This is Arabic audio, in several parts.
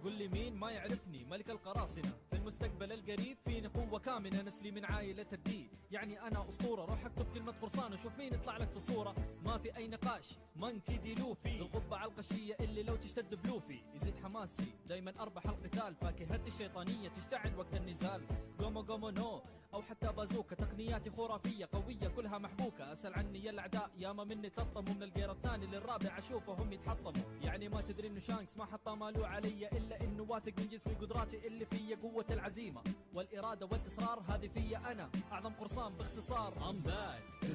قل لي مين ما يعرفني؟ ملك القراصنة. في المستقبل القريب فيني قوة كامنة، نسلي من عائلة الدي، يعني أنا أسطورة. روح اكتب كلمة قرصان وشوف مين يطلع لك في الصورة. ما في أي نقاش، منكي دي لوفي، القبة على القشية اللي لو تشتد بلوفي. يزيد حماسي دايما أربح القتال، فاكهتي الشيطانية تشتعل وقت النزال. قومو قومو نو أو حتى بازوكا، تقنياتي خرافية قوية كلها محبوكة. أسأل عني يا الأعداء ياما مني تلطموا، من الجير الثاني للرابع أشوفهم يتحطموا. يعني ما تدري إنه شانكس ما حط مالو علي، إلا إنه واثق من جسمي قدراتي اللي فيا. قوة العزيمة والإرادة والإصرار هذه فيا أنا، أعظم قرصان باختصار. I'm back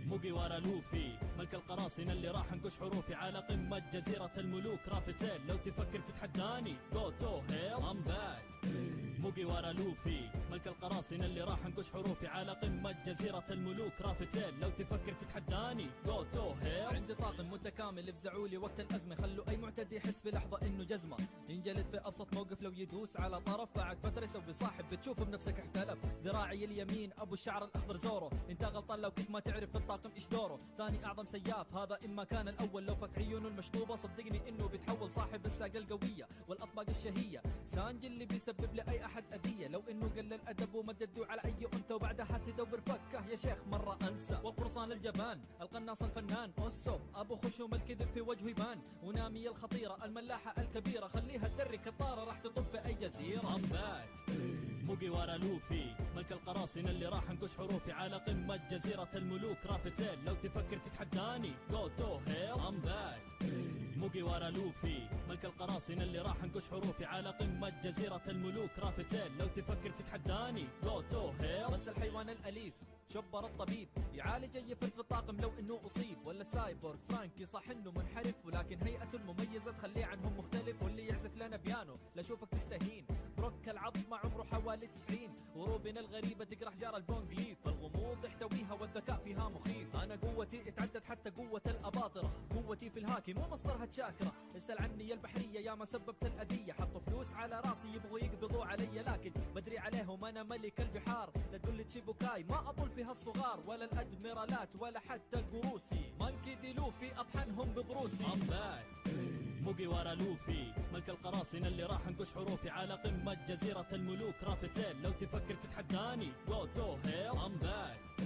موجي ورا لوفي، ملك القراصنة اللي راح انقش حروفي على قمة جزيرة الملوك رافتيل. لو تفكر تتحداني جو تو هيل I'm back موجي ورا لوفي، ملك القراصنة اللي راح انقش حروفي على قمة جزيرة الملوك رافتيل. لو تفكر تتحداني جو تو هيل. عندي طاقم متكامل افزعوا لي وقت الأزمة، خلوا أي معتدي يحس في لحظة إنه جزمة. ينجلد في أبسط موقف لو يدوس على طرف، بعد فترة يسوي صاحب بتشوف بنفسك احتلف. ذراعي اليمين أبو الشعر الأخضر زورو، انت غلطان لو كنت ما تعرف في الطاقم إيش دوره. ثاني أعظم سياف هذا إما كان الأول، لو فك عيونه المشطوبة صدقني إنه بيتحول صاحب الساقة القوية والأطباق الشهية. سانجي اللي بيسبب لأي أحد أذية، لو إنه قلل أدب ومدده على أي أنثى وبعدها تدور فكه يا شيخ مرة أنسى. والقرصان الجبان القناص الفنان أوسو، أبو خشوم الكذب في وجهه يبان. ونامي الخطيرة الملاحة الكبيرة، خليها تدري كطارة راح تطب في أي جزيرة. I'm back موجي ورا لوفي، ملك القراصنة اللي راح انقش حروفي على قمة جزيرة الملوك رافتيل. لو تفكر تتحداني جو تو هيل I'm back موجي ورا لوفي، ملك القراصنة اللي راح انقش حروفي على قمة جزيرة الملوك رافتيل. لو تفكر تتحداني جو تو هيل. بس الحيوان الأليف شبر الطبيب يعالج اي فرد في الطاقم لو انه اصيب. ولا سايبورغ فرانكي صح انه منحرف، ولكن هيئته المميزة تخليه عنهم مختلف. واللي يعزف لنا بيانو لا شوفك تستهين. بروك العظمة عمره حوالي 90، وروبن الغريبة تقرح جار البونج ليف. الغموض يحتويها والذكاء فيها مخيف. انا قوتي اتعدت حتى قوة الاباطرة، قوتي في الهاكي مو مصدرها تشاكرة. اسأل عني يا البحرية يا ما سببت الأذية، حطوا فلوس على راسي يبغوا يقبضوا علي، لكن بدري عليهم انا ملك البحار. لا تقول لي تشيبوكاي ما اطول فيها الصغار، ولا الادميرالات ولا حتى القروسي. مانكي دي لوفي اطحنهم بضروسي. I'm back موجي ورا لوفي، ملك القراصنة اللي راح انقش حروفي على قمة جزيرة الملوك رافتيل. لو تفكر تتحداني جو تو هيل I'm back